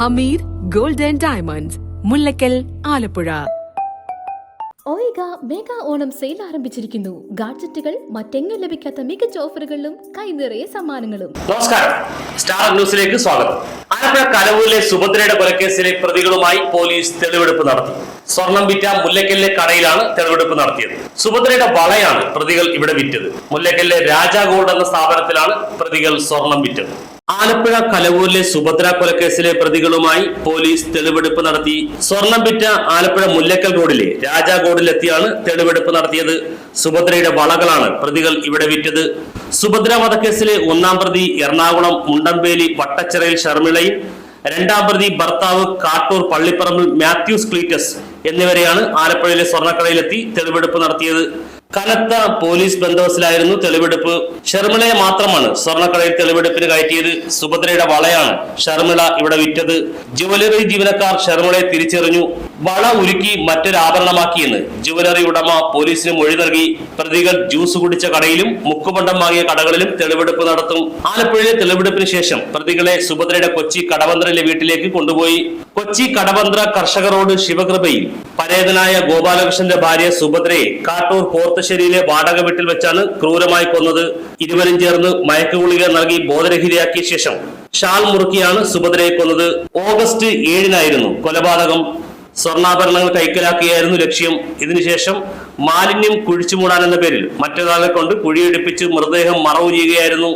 Hameer gold and diamonds, Mullakkal, Alappuzha. ഓയിഗ mega Onam sale ആരംഭിച്ചിരിക്കുന്നു. ഗാഡ്ജറ്റുകൾ മറ്റെങ്ങും ലഭിക്കാത്ത മികച്ച ഓഫറുകളിലും കൈനിറയെ സമ്മാനങ്ങളും. നമസ്കാരം, സ്റ്റാർ ന്യൂസിലേക്ക് സ്വാഗതം. ആലപ്പുഴ കലവൂരിലെ സുഭദ്രയുടെ കൊലക്കേസിലെ പ്രതികളുമായി പോലീസ് തെളിവെടുപ്പ് നടത്തി. സ്വർണം വിറ്റ മുല്ലക്കലിലെ കടയിലാണ് തെളിവെടുപ്പ് നടത്തിയത്. സുഭദ്രയുടെ വളയാണ് പ്രതികൾ ഇവിടെ വിറ്റത്. മുല്ലക്കലിലെ രാജാ ഗോൾഡ് എന്ന സ്ഥാപനത്തിലാണ് പ്രതികൾ സ്വർണം വിറ്റത്. ആലപ്പുഴ കലവൂരിലെ സുഭദ്ര കൊലക്കേസിലെ പ്രതികളുമായി പോലീസ് തെളിവെടുപ്പ് നടത്തി. സ്വർണം വിറ്റ ആലപ്പുഴ മുല്ലക്കൽ റോഡിലെ രാജാ ഗോൾഡിലെത്തിയാണ് തെളിവെടുപ്പ് നടത്തിയത്. സുഭദ്രയുടെ വളകളാണ് പ്രതികൾ ഇവിടെ വിറ്റത്. സുഭദ്ര വധക്കേസിലെ ഒന്നാം പ്രതി എറണാകുളം മുണ്ടമ്പേലി വട്ടച്ചിറയിൽ ഷർമിളയും രണ്ടാം പ്രതി ഭർത്താവ് കാട്ടൂർ പള്ളിപ്പറമ്പിൽ മാത്യൂസ് ക്ലീറ്റസ് എന്നിവരെയാണ് ആലപ്പുഴയിലെ സ്വർണ്ണക്കടയിലെത്തി തെളിവെടുപ്പ് നടത്തിയത്. കനത്ത പോലീസ് ബന്ദോബസ്തിലായിരുന്നു തെളിവെടുപ്പ്. ഷർമിളയെ മാത്രമാണ് സ്വർണ്ണക്കടയിൽ തെളിവെടുപ്പിന് കയറ്റിയത്. സുഭദ്രയുടെ വളയാണ് ഷർമിള ഇവിടെ വിറ്റത്. ജുവലറി ജീവനക്കാർ ഷർമിളയെ തിരിച്ചറിഞ്ഞു. വള ഉരുക്കി മറ്റൊരു ആഭരണമാക്കിയെന്ന് ജുവലറി ഉടമ പോലീസിന് മൊഴി നൽകി. പ്രതികൾ ജ്യൂസ് കുടിച്ച കടയിലും മുക്കുപണ്ടം വാങ്ങിയ കടകളിലും തെളിവെടുപ്പ് നടത്തും. ആലപ്പുഴയിലെ തെളിവെടുപ്പിന് ശേഷം പ്രതികളെ സുഭദ്രയുടെ കൊച്ചി കടവന്ത്രയിലെ വീട്ടിലേക്ക് കൊണ്ടുപോയി. കൊച്ചി കടവന്ത്ര കർഷക റോഡ് ശിവകൃപയിൽ പരേതനായ ഗോപാലകൃഷ്ണന്റെ ഭാര്യ സുഭദ്രയെ കാട്ടൂർ കോർത്തശ്ശേരിയിലെ വാടക വീട്ടിൽ വെച്ചാണ് ക്രൂരമായി കൊന്നത്. ഇരുവരും ചേർന്ന് മയക്കുഗുളിക നൽകി ബോധരഹിതയാക്കിയ ശേഷം ഷാൾ മുറുക്കിയാണ് സുഭദ്രയെ കൊന്നത്. ഓഗസ്റ്റ് 7-നായിരുന്നു കൊലപാതകം. സ്വർണ്ണാഭരണങ്ങൾ കൈക്കലാക്കിയായിരുന്നു ലക്ഷ്യം. ഇതിനുശേഷം മാലിന്യം കുഴിച്ചുമൂടാൻ എന്ന പേരിൽ മറ്റൊരാളെ കൊണ്ട് കുഴിയെടുപ്പിച്ച് മൃതദേഹം മറവു ചെയ്യുകയായിരുന്നു.